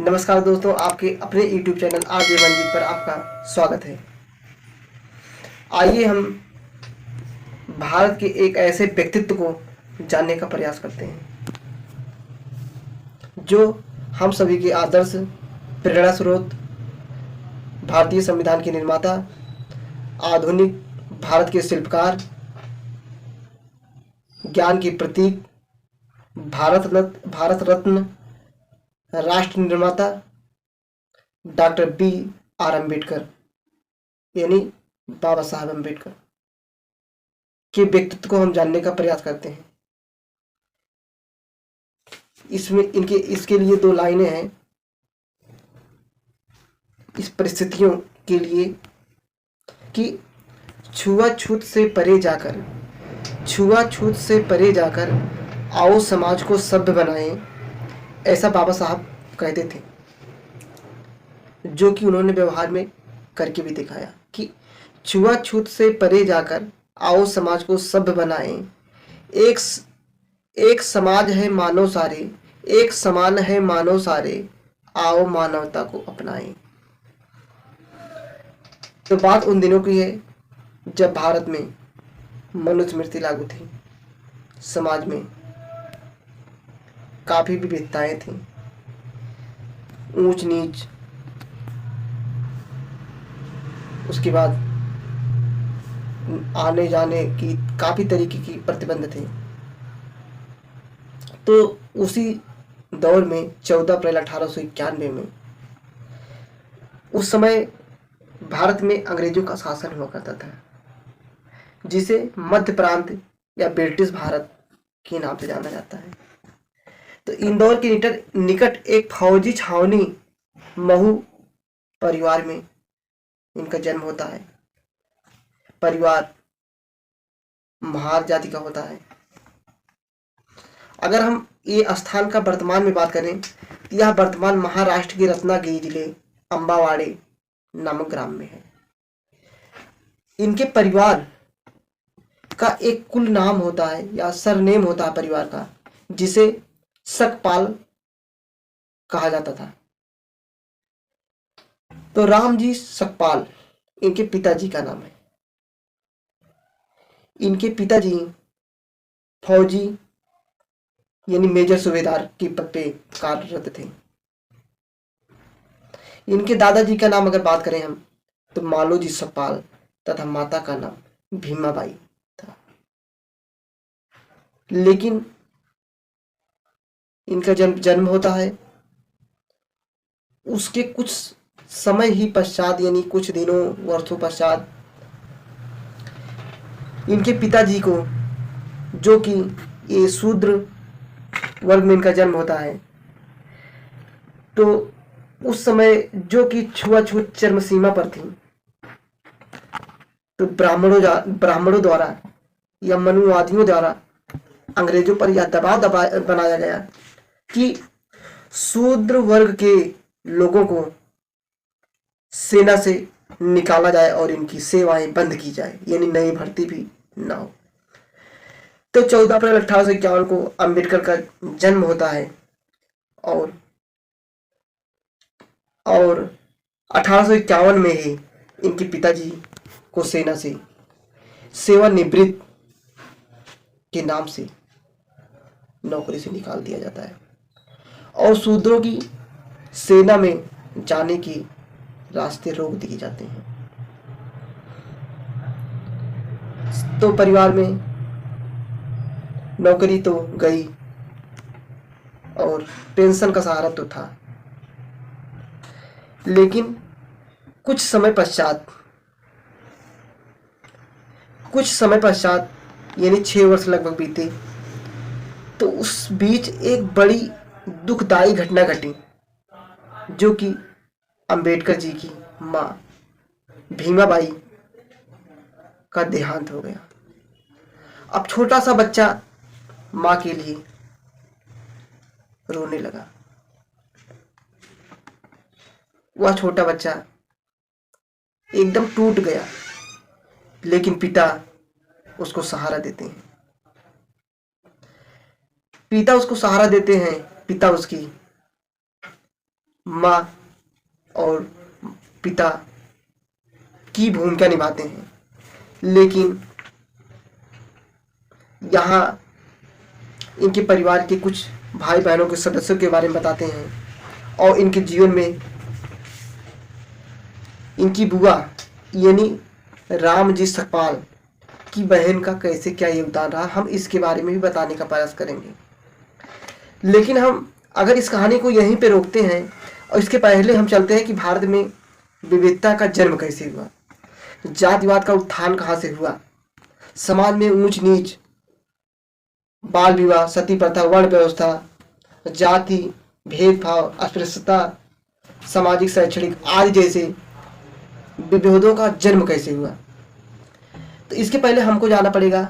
नमस्कार दोस्तों, आपके अपने YouTube चैनल आरजे मंजीत पर आपका स्वागत है। आइए हम भारत के एक ऐसे व्यक्तित्व को जानने का प्रयास करते हैं जो हम सभी के आदर्श, प्रेरणा स्रोत, भारतीय संविधान के निर्माता, आधुनिक भारत के शिल्पकार, ज्ञान के प्रतीक, भारत रत्न, राष्ट्र निर्माता डॉक्टर B.R. अम्बेडकर यानी बाबा साहब अम्बेडकर के व्यक्तित्व को हम जानने का प्रयास करते हैं। इसमें इसके लिए दो लाइनें हैं। इस परिस्थितियों के लिए कि छुआछूत से परे जाकर आओ समाज को सभ्य बनाएं, ऐसा बाबा साहब कहते थे, जो कि उन्होंने व्यवहार में करके भी दिखाया कि छुआछूत से परे जाकर आओ समाज को सभ्य बनाएं। एक समाज है मानव सारे, एक समान है मानव सारे, आओ मानवता को अपनाएं। तो बात उन दिनों की है जब भारत में मनुस्मृति लागू थी, समाज में काफी विविधताएं थीं, ऊंच नीच, उसके बाद आने जाने की काफी तरीके की प्रतिबंध थे। तो उसी दौर में 14 अप्रैल 1891 में उस समय भारत में अंग्रेजों का शासन हुआ करता था, जिसे मध्य प्रांत या ब्रिटिश भारत के नाम से जाना जाता है। तो इंदौर के निकट एक फौजी छावनी महू परिवार में इनका जन्म होता है। परिवार महार जाति का होता है। अगर हम ये स्थान का वर्तमान में बात करें तो यह वर्तमान महाराष्ट्र के रत्नागिरी जिले अंबावाड़े नामक ग्राम में है। इनके परिवार का एक कुल नाम होता है या सरनेम होता है परिवार का, जिसे सकपाल कहा जाता था। तो रामजी सकपाल इनके पिताजी का नाम है। इनके पिताजी फौजी यानी मेजर सूबेदार के पद पे कार्यरत थे। इनके दादाजी का नाम अगर बात करें हम तो मालोजी सकपाल तथा माता का नाम भीमाबाई था। लेकिन इनका जन्म होता है, उसके कुछ समय ही पश्चात यानी कुछ दिनों वर्षों पश्चात इनके पिताजी को, जो कि ये शूद्र वर्ग में इनका जन्म होता है, तो उस समय जो कि छुआछूत चरम सीमा पर थी, तो ब्राह्मणों द्वारा या मनुवादियों द्वारा अंग्रेजों पर यह दबाव बनाया गया कि शूद्र वर्ग के लोगों को सेना से निकाला जाए और इनकी सेवाएं बंद की जाए, यानी नई भर्ती भी ना हो। तो 14 अप्रैल 1851 को अंबेडकर का जन्म होता है और 1851 में ही इनके पिताजी को सेना से सेवानिवृत्त के नाम से नौकरी से निकाल दिया जाता है और शूद्रों की सेना में जाने के रास्ते रोक दिए जाते हैं। तो परिवार में नौकरी तो गई और पेंशन का सहारा तो था, लेकिन कुछ समय पश्चात यानी 6 वर्ष लगभग बीते, तो उस बीच एक बड़ी दुखदाई घटना घटी, जो कि अंबेडकर जी की माँ भीमाबाई का देहांत हो गया। अब छोटा सा बच्चा माँ के लिए रोने लगा। वह छोटा बच्चा एकदम टूट गया, लेकिन पिता उसको सहारा देते हैं। पिता उसकी माँ और पिता की भूमिका निभाते हैं। लेकिन यहाँ इनके परिवार के कुछ भाई बहनों के सदस्यों के बारे में बताते हैं और इनके जीवन में इनकी बुआ यानी रामजी सकपाल की बहन का कैसे क्या योगदान रहा, हम इसके बारे में भी बताने का प्रयास करेंगे। लेकिन हम अगर इस कहानी को यहीं पे रोकते हैं और इसके पहले हम चलते हैं कि भारत में विविधता का जन्म कैसे हुआ, जातिवाद का उत्थान कहाँ से हुआ, समाज में ऊंच नीच, बाल विवाह, सती प्रथा, वर्ण व्यवस्था, जाति भेदभाव, अस्पृश्यता, सामाजिक शैक्षणिक आदि जैसे विभेदों का जन्म कैसे हुआ। तो इसके पहले हमको जाना पड़ेगा,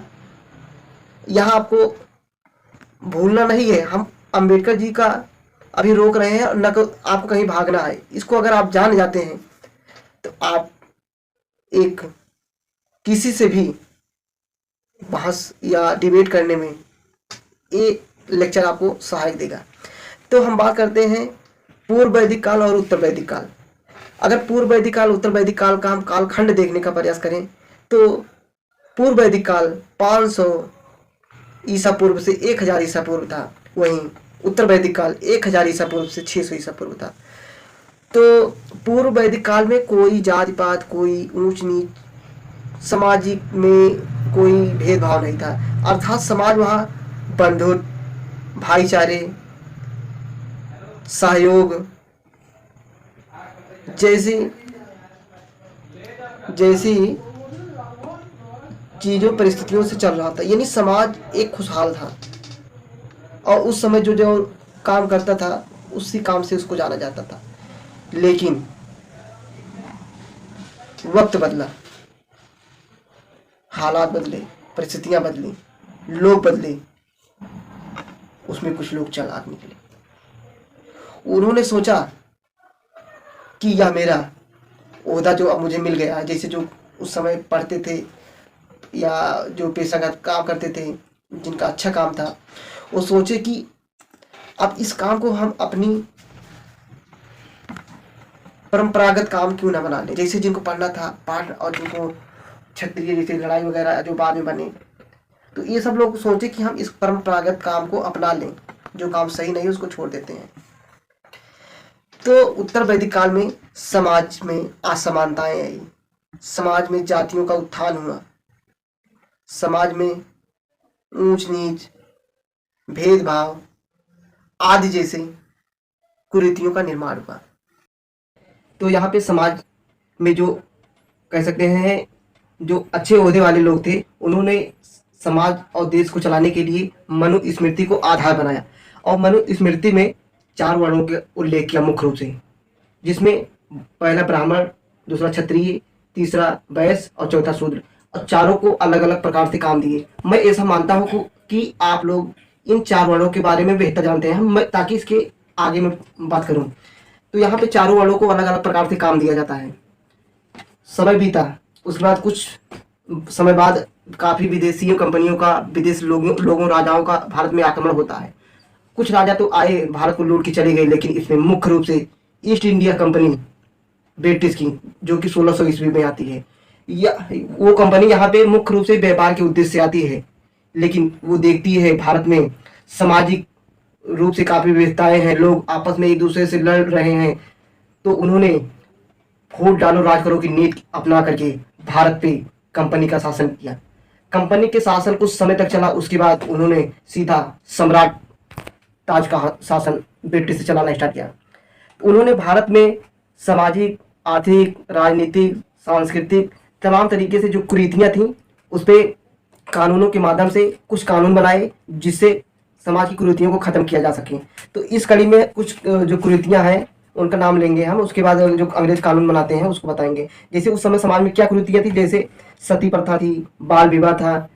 यहाँ आपको भूलना नहीं है, हम अंबेडकर जी का अभी रोक रहे हैं, न तो आपको कहीं भागना है। इसको अगर आप जान जाते हैं तो आप एक किसी से भी बहस या डिबेट करने में ये लेक्चर आपको सहायक देगा। तो हम बात करते हैं पूर्व वैदिक काल और उत्तर वैदिक काल। अगर पूर्व वैदिक काल उत्तर वैदिक काल का हम कालखंड देखने का प्रयास करें तो पूर्व वैदिक काल 500 ईसा पूर्व से 1000 ईसा पूर्व था, वहीं उत्तर वैदिक काल 1000 ईसा पूर्व से 600 ईसा पूर्व था। तो पूर्व वैदिक काल में कोई जाति पात, कोई ऊंच नीच, सामाजिक में कोई भेदभाव नहीं था, अर्थात समाज वहाँ बंधुत्व, भाईचारे, सहयोग जैसी जैसी चीजों परिस्थितियों से चल रहा था, यानी समाज एक खुशहाल था। और उस समय जो जो काम करता था उसी काम से उसको जाना जाता था। लेकिन वक्त बदला, हालात बदले, परिस्थितियां बदली, लोग बदले, उसमें कुछ लोग चालाक निकले। उन्होंने सोचा कि यह मेरा ओहदा जो अब मुझे मिल गया है, जैसे जो उस समय पढ़ते थे या जो पेशागत काम करते थे, जिनका अच्छा काम था, वो सोचे कि अब इस काम को हम अपनी परंपरागत काम क्यों ना बना ले। जैसे जिनको पढ़ना था पाठ, और जिनको क्षत्रिय जैसे लड़ाई वगैरह जो बाद में बने, तो ये सब लोग सोचे कि हम इस परंपरागत काम को अपना लें, जो काम सही नहीं है उसको छोड़ देते हैं। तो उत्तर वैदिक काल में समाज में असमानताएं आई, समाज में जातियों का उत्थान हुआ, समाज में ऊंच नीच, भेदभाव आदि जैसे कुरीतियों का निर्माण हुआ। तो यहाँ पे समाज में जो कह सकते हैं जो अच्छे ओहदे वाले लोग थे, उन्होंने समाज और देश को चलाने के लिए मनुस्मृति को आधार बनाया। और मनुस्मृति में 4 वर्णों के उल्लेख किया मुख्य रूप से, जिसमें पहला ब्राह्मण, दूसरा क्षत्रिय, तीसरा वैश्य और चौथा शूद्र, और चारों को अलग अलग प्रकार से काम दिए। मैं ऐसा मानता हूँ कि आप लोग इन 4 वर्णों के बारे में बेहतर जानते हैं, ताकि इसके आगे मैं बात करूं। तो यहाँ पे चारों वर्णों को अलग अलग प्रकार से काम दिया जाता है। समय बीता, उसके बाद कुछ समय बाद काफी विदेशी कंपनियों का, विदेश लोगों राजाओं का भारत में आक्रमण होता है। कुछ राजा तो आए, भारत को लूट के चले गए, लेकिन इसमें मुख्य रूप से ईस्ट इंडिया कंपनी ब्रिटिश की, जो कि 1600 ईस्वी में आती है, वो कंपनी यहाँ पे मुख्य रूप से व्यापार के उद्देश्य से आती है। लेकिन वो देखती है भारत में सामाजिक रूप से काफी विविधताएं हैं, लोग आपस में एक दूसरे से लड़ रहे हैं, तो उन्होंने वोट डालो राज करो की नीति अपना करके भारत पे कंपनी का शासन किया। कंपनी के शासन कुछ समय तक चला, उसके बाद उन्होंने सीधा सम्राट ताज का शासन ब्रिटिश से चलाना स्टार्ट किया। उन्होंने भारत में सामाजिक, आर्थिक, राजनीतिक, सांस्कृतिक तमाम तरीके से जो कुरीतियां थी उस पर कानूनों के माध्यम से कुछ कानून बनाए, जिससे समाज की कुरीतियों को खत्म किया जा सके। तो इस कड़ी में कुछ जो कुरीतियां हैं उनका नाम लेंगे हम, उसके बाद जो अंग्रेज कानून बनाते हैं उसको बताएंगे। जैसे उस समय समाज में क्या कुरीतियां थी, जैसे सती प्रथा थी, बाल विवाह था,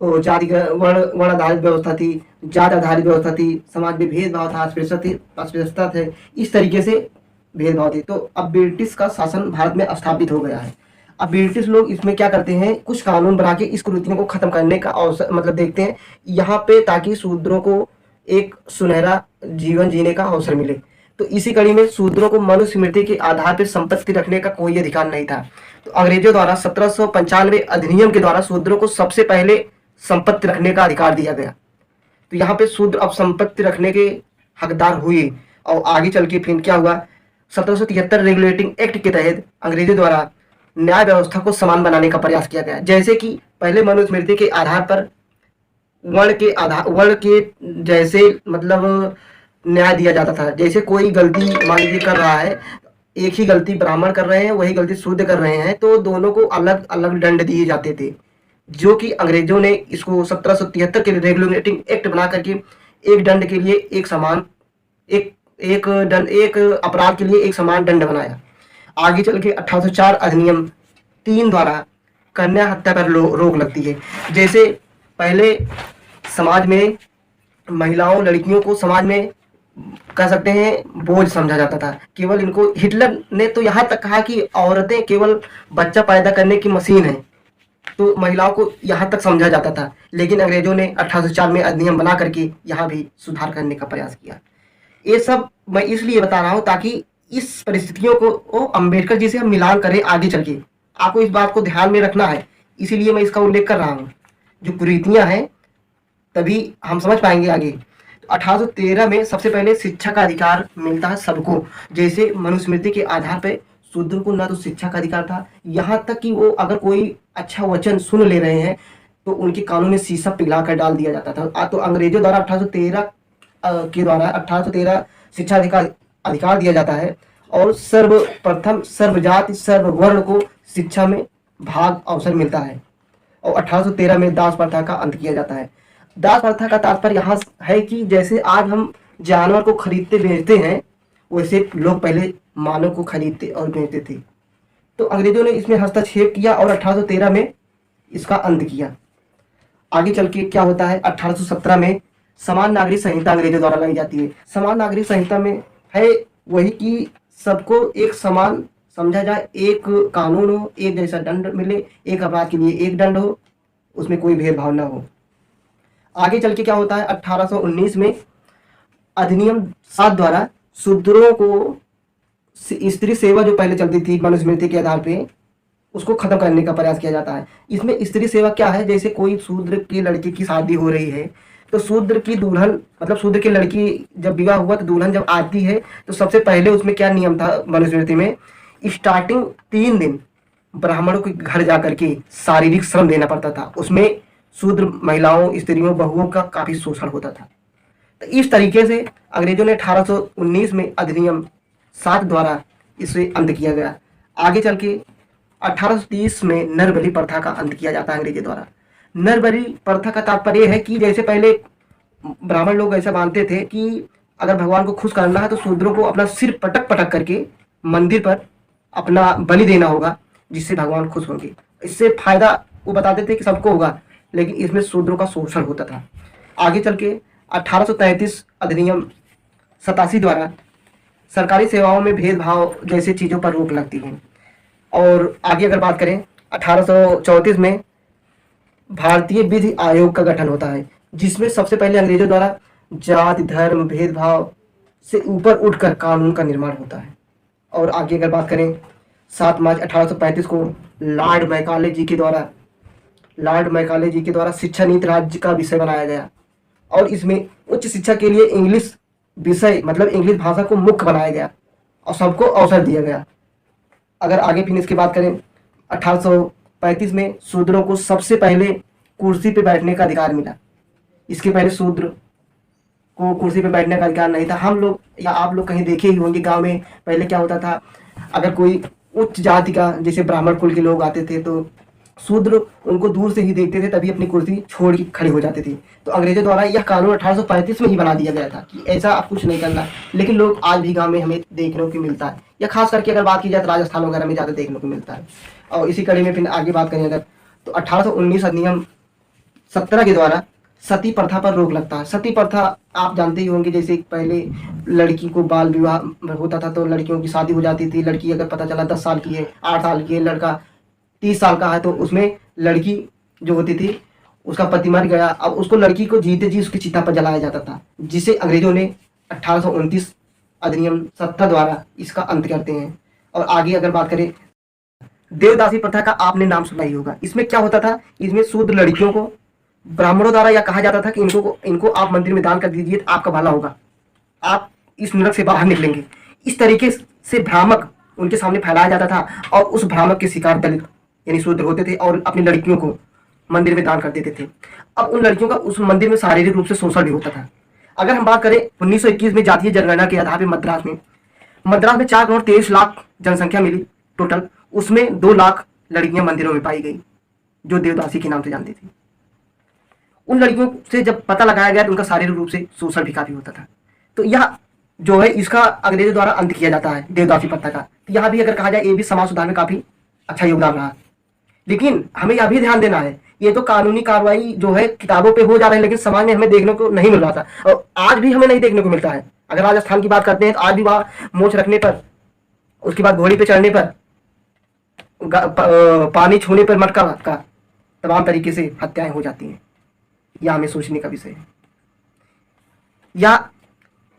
जाति वर्ण आधारित व्यवस्था थी, जात आधारित व्यवस्था थी, समाज में भेदभाव था, अस्पृश्यता थे, इस तरीके से भेदभाव थी। तो अब ब्रिटिश का शासन भारत में स्थापित हो गया है। अब ब्रिटिश लोग इसमें क्या करते हैं, कुछ कानून बना के इस कुरीतियों को खत्म करने का अवसर मतलब देखते हैं यहाँ पे, ताकि शूद्रों को एक सुनहरा जीवन जीने का अवसर मिले। तो इसी कड़ी में शूद्रों को मनुस्मृति के आधार पर संपत्ति रखने का कोई अधिकार नहीं था। तो अंग्रेजों द्वारा 1795 अधिनियम के द्वारा शूद्रों को सबसे पहले संपत्ति रखने का अधिकार दिया गया। तो यहाँ पे शूद्र अब संपत्ति रखने के हकदार हुए। और आगे चल के फिर क्या हुआ, 1773 रेगुलेटिंग एक्ट के तहत अंग्रेजों द्वारा न्याय व्यवस्था को समान बनाने का प्रयास किया गया। जैसे कि पहले मनुस्मृति के आधार पर वर्ण के जैसे मतलब न्याय दिया जाता था। जैसे कोई गलती मान लीजिए कर रहा है, एक ही गलती ब्राह्मण कर रहे हैं, वही गलती शूद्र कर रहे हैं, तो दोनों को अलग अलग दंड दिए जाते थे। जो कि अंग्रेजों ने इसको 1773 के रेगुलेटिंग एक्ट बना करके एक दंड के लिए एक समान एक अपराध के लिए एक समान दंड बनाया। आगे चल के 1804 अधिनियम 3 द्वारा कन्या हत्या पर रोक लगती है। जैसे पहले समाज में महिलाओं लड़कियों को समाज में कह सकते हैं बोझ समझा जाता था। केवल इनको हिटलर ने तो यहाँ तक कहा कि औरतें केवल बच्चा पैदा करने की मशीन है, तो महिलाओं को यहाँ तक समझा जाता था। लेकिन अंग्रेजों ने 1804 में अधिनियम बना करके यहाँ भी सुधार करने का प्रयास किया। ये सब मैं इसलिए बता रहा हूँ ताकि इस परिस्थितियों को अम्बेडकर जी से हम मिलान करें आगे चल के। आपको इस बात को ध्यान में रखना है, इसीलिए मैं इसका उल्लेख कर रहा हूँ। जो कुरीतियाँ हैं तभी हम समझ पाएंगे आगे। 1813 में सबसे पहले शिक्षा का अधिकार मिलता है सबको। जैसे मनुस्मृति के आधार पर शूद्र को ना तो शिक्षा का अधिकार था, यहाँ तक कि वो अगर कोई अच्छा वचन सुन ले रहे हैं तो उनके कानों में शीशा पिघला कर डाल दिया जाता था। तो अंग्रेजों द्वारा 1813 शिक्षा अधिकार दिया जाता है और सर्वप्रथम सर्वजाति सर्ववर्ण को शिक्षा में भाग अवसर मिलता है। और 1813 में दास प्रथा का अंत किया जाता है। दास प्रथा का तात्पर्य यहाँ है कि जैसे आज हम जानवर को खरीदते बेचते हैं, वैसे लोग पहले मानव को खरीदते और बेचते थे। तो अंग्रेजों ने इसमें हस्तक्षेप किया और 1813 में इसका अंत किया। आगे चल के क्या होता है, 1817 में समान नागरिक संहिता अंग्रेजों द्वारा लाई जाती है। समान नागरिक संहिता में है वही कि सबको एक समान समझा जाए, एक कानून हो, एक जैसा दंड मिले, एक अपराध के लिए एक दंड हो, उसमें कोई भेदभाव ना हो। आगे चल के क्या होता है, 1819 में अधिनियम 7 द्वारा शूद्रों को स्त्री सेवा जो पहले चलती थी मनुस्मृति के आधार पे, उसको खत्म करने का प्रयास किया जाता है। इसमें स्त्री सेवा क्या है, जैसे कोई शूद्र की लड़की की शादी हो रही है तो शूद्र की दुल्हन मतलब शूद्र की लड़की जब विवाह हुआ तो दुल्हन जब आती है तो सबसे पहले उसमें क्या नियम था मनुस्मृति में, स्टार्टिंग 3 दिन ब्राह्मणों के घर जाकर के शारीरिक श्रम देना पड़ता था। उसमें शूद्र महिलाओं स्त्रियों बहुओं का काफी शोषण होता था। तो इस तरीके से अंग्रेजों ने 1819 में अधिनियम 7 द्वारा इसे अंत किया गया। आगे चल के 1830 में नरबलि प्रथा का अंत किया जाता है अंग्रेजों द्वारा। नरबलि प्रथा का तात्पर्य है कि जैसे पहले ब्राह्मण लोग ऐसा मानते थे कि अगर भगवान को खुश करना है तो शूद्रों को अपना सिर पटक पटक करके मंदिर पर अपना बलि देना होगा, जिससे भगवान खुश होंगे। इससे फायदा वो बताते थे कि सबको होगा, लेकिन इसमें शूद्रों का शोषण होता था। आगे चल के 1833 अधिनियम 87 द्वारा सरकारी सेवाओं में भेदभाव जैसी चीज़ों पर रोक लगती है। और आगे अगर बात करें 1834 में भारतीय विधि आयोग का गठन होता है, जिसमें सबसे पहले अंग्रेजों द्वारा जाति धर्म भेदभाव से ऊपर उठकर कानून का निर्माण होता है। और आगे अगर बात करें 7 मार्च 1835 को लॉर्ड मैकाले जी के द्वारा शिक्षा नीति राज्य का विषय बनाया गया और इसमें उच्च शिक्षा के लिए इंग्लिश विषय मतलब इंग्लिश भाषा को मुख्य बनाया गया और सबको अवसर दिया गया। अगर आगे फिर इसकी बात करें 1835 में शूद्रों को सबसे पहले कुर्सी पे बैठने का अधिकार मिला। इसके पहले शूद्र को कुर्सी पे बैठने का अधिकार नहीं था। हम लोग या आप लोग कहीं देखे ही होंगे गांव में पहले क्या होता था, अगर कोई उच्च जाति का जैसे ब्राह्मण कुल के लोग आते थे तो शूद्र उनको दूर से ही देखते थे, तभी अपनी कुर्सी छोड़ के खड़े हो जाते थे। तो अंग्रेजों द्वारा यह कानून 1835 में ही बना दिया गया था कि ऐसा आप कुछ नहीं करना। लेकिन लोग आज भी गांव में हमें देखने को मिलता है, या खास करके अगर बात की जाए तो राजस्थान वगैरह में ज़्यादा देखने को मिलता है। और इसी कड़ी में फिर आगे बात करें अगर तो 1819 अधिनियम 17 के द्वारा सती प्रथा पर रोक लगता है। सती प्रथा आप जानते ही होंगे, जैसे पहले लड़की को बाल विवाह होता था तो लड़कियों की शादी हो जाती थी। लड़की अगर पता चला 10 साल की है, 8 साल की है, लड़का 30 साल का है, तो उसमें लड़की जो होती थी उसका पति मर गया, अब उसको लड़की को जीते जी उसकी चिता पर जलाया जाता था, जिसे अंग्रेजों ने 1829 अधिनियम 70 द्वारा इसका अंत करते हैं। और आगे अगर बात करें, देवदासी प्रथा का आपने नाम सुना ही होगा। इसमें क्या होता था, इसमें शूद्र लड़कियों को ब्राह्मणों द्वारा यह कहा जाता था कि इनको आप मंदिर में दान कर दीजिए तो आपका भला होगा, आप इस नरक से बाहर निकलेंगे। इस तरीके से भ्रामक उनके सामने फैलाया जाता था और उस भ्रामक के शिकार दलित यानी शूद्र होते थे और अपनी लड़कियों को मंदिर में दान कर देते थे। अब उन लड़कियों का उस मंदिर में शारीरिक रूप से शोषण भी होता था। अगर हम बात करें 1921 में जातीय जनगणना के आधार पर मद्रास में 4 करोड़ 23 लाख जनसंख्या मिली टोटल, उसमें 2 लाख लड़कियां मंदिरों में पाई गई जो देवदासी के नाम से जानती थी। उन लड़कियों से जब पता लगाया गया तो उनका शारीरिक रूप से शोषण भी काफी होता था। तो यह जो है इसका अंग्रेजों द्वारा अंत किया जाता है देवदासी प्रथा का। तो यहाँ भी अगर कहा जाए ये भी समाज सुधार में काफी अच्छा योगदान रहा। लेकिन हमें यह भी ध्यान देना है, ये तो कानूनी कार्रवाई जो है किताबों पे हो जा रही है, लेकिन समाज में हमें देखने को नहीं मिल रहा था और आज भी हमें नहीं देखने को मिलता है। अगर राजस्थान की बात करते हैं तो आज भी वहाँ मोछ रखने पर, उसके बाद घोड़ी पे चढ़ने पर, पानी छूने पर मटका का तमाम तरीके से हत्याएं हो जाती हैं। यह हमें सोचने का विषय है। या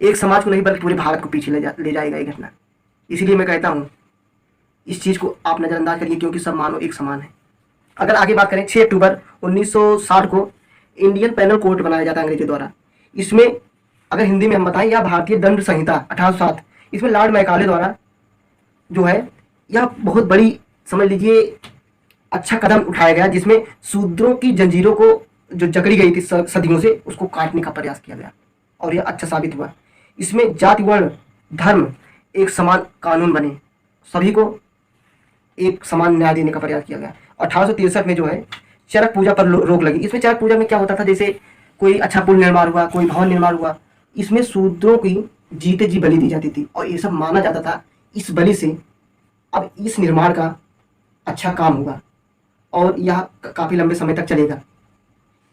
एक समाज को नहीं बल्कि पूरे भारत को पीछे ले जाएगा ये घटना। इसीलिए मैं कहता हूँ इस चीज़ को आप नज़रअंदाज करिए, क्योंकि सब मानव एक समान है। अगर आगे बात करें, 6 अक्टूबर 1960 को इंडियन पेनल कोड बनाया जाता है अंग्रेजों द्वारा। इसमें अगर हिंदी में हम बताएं, यह भारतीय दंड संहिता 1807, इसमें लॉर्ड मैकाले द्वारा जो है यह बहुत बड़ी समझ लीजिए अच्छा कदम उठाया गया, जिसमें शूद्रों की जंजीरों को जो जकड़ी गई थी सदियों से, उसको काटने का प्रयास किया गया और यह अच्छा साबित हुआ। इसमें जाति, वर्ण, धर्म एक समान कानून बने, सभी को एक समान न्याय देने का प्रयास किया गया। 1863 में जो है चरक पूजा पर रोक लगी। इसमें चरक पूजा में क्या होता था, जैसे कोई अच्छा पुल निर्माण हुआ, कोई भवन निर्माण हुआ, इसमें शूद्रों की जीते जी बलि दी जाती थी और ये सब माना जाता था इस बलि से अब इस निर्माण का अच्छा काम होगा और यह काफ़ी लंबे समय तक चलेगा।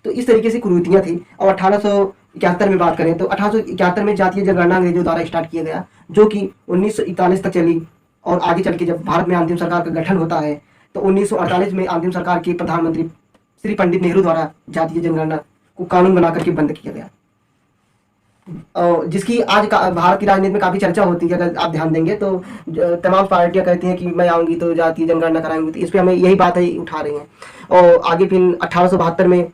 तो इस तरीके से कुरीतियाँ थी। और 1871 में बात करें तो 1871 में जातीय जनगणना अंग्रेजों द्वारा स्टार्ट किया गया, जो कि 1941 तक चली। और आगे चल के जब भारत में अंतिम सरकार का गठन होता है तो 1948 में अंतिम सरकार के प्रधानमंत्री श्री पंडित नेहरू द्वारा जातीय जनगणना को कानून बना करके बंद किया गया, और जिसकी आज भारत की राजनीति में काफ़ी चर्चा होती है। अगर आप ध्यान देंगे तो तमाम पार्टियां कहती हैं कि मैं आऊँगी तो जातीय जनगणना कराएंगी, तो इस पर हमें यही बात है उठा रही हैं। और आगे फिर 1872 में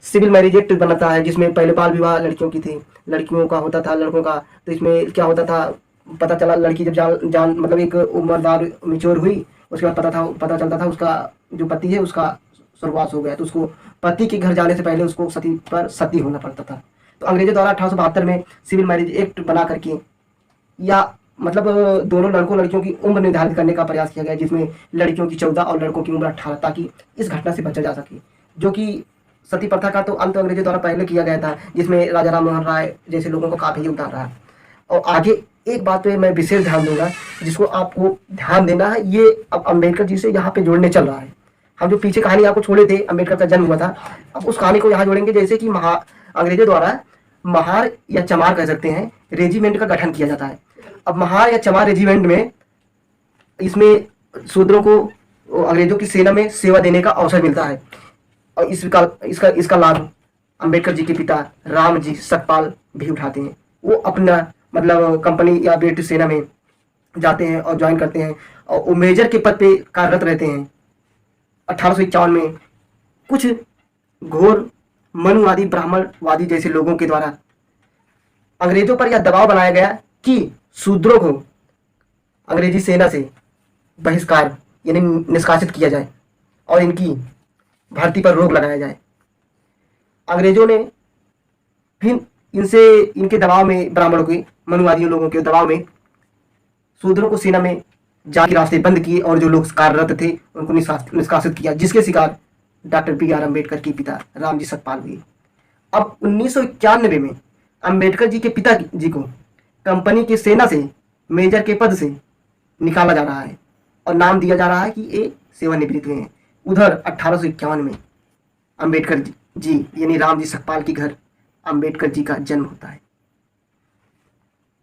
सिविल मैरिज एक्ट बनता है, जिसमें पहले बाल विवाह लड़कियों की थी, लड़कियों का होता था, लड़कों का। तो इसमें क्या होता था, पता चला लड़की जब जान मतलब एक उम्रदार मिच्योर हुई, उसके बाद पता चलता था उसका जो पति है उसका स्वर्गवास हो गया, तो उसको पति के घर जाने से पहले उसको सती होना पड़ता था। तो अंग्रेजों द्वारा 1872 में सिविल मैरिज एक्ट बना करके या मतलब दोनों लड़कों लड़कियों की उम्र निर्धारित करने का प्रयास किया गया, जिसमें लड़कियों की 14 और लड़कों की उम्र 18, ताकि इस घटना से बचा जा सके। जो कि सती प्रथा का तो अंत अंग्रेजों द्वारा पहले किया गया था, जिसमें राजा राम मोहन राय जैसे लोगों को काफ़ी योगदान रहा। और आगे एक बात पे मैं विशेष ध्यान दूंगा जिसको आपको ध्यान देना है, ये अब अम्बेडकर जी से यहाँ पे जोड़ने चल रहा है। हम जो पीछे कहानी आपको छोड़े थे, अम्बेडकर का जन्म हुआ था, अब उस कहानी को यहाँ जोड़ेंगे। जैसे कि अंग्रेजों द्वारा महार या चमार कह सकते हैं रेजिमेंट का गठन किया जाता है। अब महार या चमार रेजिमेंट में इसमें शूद्रों को अंग्रेजों की सेना में सेवा देने का अवसर मिलता है और इसका लाभ अम्बेडकर जी के पिता राम जी सतपाल भी उठाते हैं। वो अपना मतलब कंपनी या ब्रिटिश सेना में जाते हैं और ज्वाइन करते हैं और वो मेजर के पद पे कार्यरत रहते हैं। 1851 में कुछ घोर मनुवादी ब्राह्मणवादी जैसे लोगों के द्वारा अंग्रेजों पर यह दबाव बनाया गया कि शूद्रों को अंग्रेजी सेना से बहिष्कार यानी निष्कासित किया जाए और इनकी भर्ती पर रोक लगाया जाए। अंग्रेजों ने फिर इनके दबाव में, ब्राह्मणों के मनुवादियों लोगों के दबाव में शूद्रों को सेना में जाके रास्ते बंद किए और जो लोग कार्यरत थे उनको निष्कासित किया, जिसके शिकार डॉक्टर बी.आर. अम्बेडकर के पिता रामजी सतपाल हुए। अब 1991 में अम्बेडकर जी के पिता जी को कंपनी की सेना से मेजर के पद से निकाला जा रहा है और नाम दिया जा रहा है कि ये सेवानिवृत्त हुए हैं। उधर 1851 में अम्बेडकर जी यानी रामजी सतपाल के घर अम्बेडकर जी का जन्म होता है।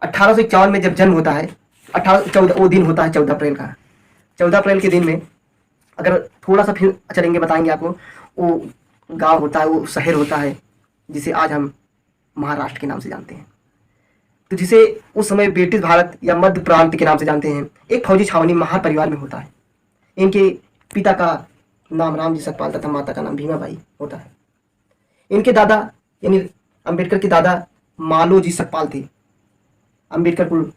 1851 में जब जन्म होता है, 14 वो दिन होता है 14 अप्रैल का। 14 अप्रैल के दिन में अगर थोड़ा सा फिर चलेंगे बताएंगे आपको, वो गांव होता है, वो शहर होता है जिसे आज हम महाराष्ट्र के नाम से जानते हैं। तो जिसे उस समय ब्रिटिश भारत या मध्य प्रांत के नाम से जानते हैं, एक फौजी छावनी महार परिवार में होता है। इनके पिता का नाम रामजी सकपाल तथा माता का नाम भीमाबाई होता है। इनके दादा यानी अंबेडकर के दादा मालोजी सकपाल थे। अंबेडकर कुल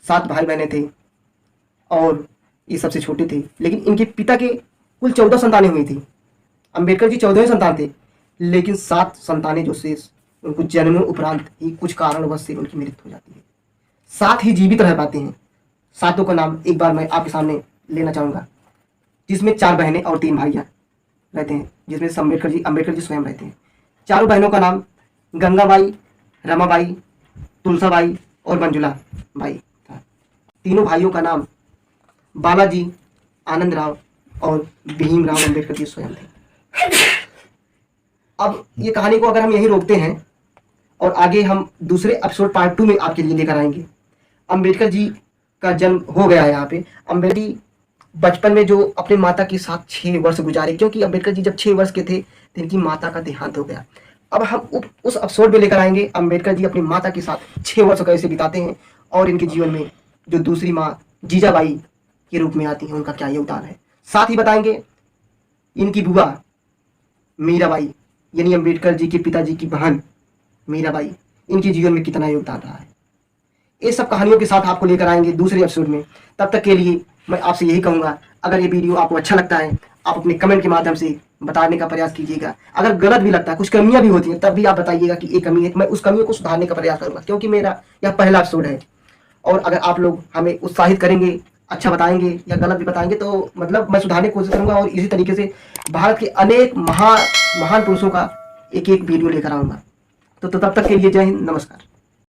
7 भाई बहनें थे और ये सबसे छोटे थे, लेकिन इनके पिता के कुल 14 संतानें हुई थी। अंबेडकर जी 14वें संतान थे, लेकिन 7 संतानें जो शेष उनको जन्म उपरांत ही कुछ कारणवश से उनकी मृत्यु हो जाती है। 7 ही जीवित रह पाते हैं। 7 का नाम एक बार मैं आपके सामने लेना चाहूँगा, जिसमें 4 बहनें और 3 भाइयाँ रहते हैं, जिसमें अंबेडकर जी स्वयं रहते हैं। चारों बहनों का नाम गंगाबाई, रमाबाई, तुलसाबाई और मंजुला बाई था। तीनों भाइयों का नाम बालाजी, आनंदराव और भीमराव अंबेडकर जी स्वयं थे। अब ये कहानी को अगर हम यहीं रोकते हैं और आगे हम दूसरे एपिसोड पार्ट 2 में आपके लिए लेकर आएंगे। अंबेडकर जी का जन्म हो गया है यहाँ पे। अंबेडकर जी बचपन में जो अपने माता के साथ 6 वर्ष गुजारे, क्योंकि अंबेडकर जी जब 6 वर्ष के थे तो इनकी माता का देहांत हो गया। अब हम उस एपिसोड में लेकर आएंगे अंबेडकर जी अपनी माता के साथ 6 वर्ष कैसे बिताते हैं और इनके जीवन में जो दूसरी माँ जीजाबाई के रूप में आती हैं उनका क्या योगदान है। साथ ही बताएंगे इनकी बुआ मीराबाई यानी अंबेडकर जी के पिताजी की बहन मीराबाई, इनके जीवन में कितना योगदान रहा है। ये सब कहानियों के साथ आपको लेकर आएंगे दूसरे एपिसोड में। तब तक के लिए मैं आपसे यही कहूँगा, अगर ये वीडियो आपको अच्छा लगता है आप अपने कमेंट के माध्यम से बताने का प्रयास कीजिएगा। अगर गलत भी लगता है, कुछ कमियां भी होती हैं, तब भी आप बताइएगा कि ये कमी है, मैं उस कमियों को सुधारने का प्रयास करूँगा, क्योंकि मेरा यह पहला एपिसोड है। और अगर आप लोग हमें उत्साहित करेंगे, अच्छा बताएंगे या गलत भी बताएंगे, तो मतलब मैं सुधारने की कोशिश करूँगा और इसी तरीके से भारत के अनेक महान पुरुषों का एक वीडियो लेकर आऊँगा। तो तब तक के लिए जय हिंद, नमस्कार।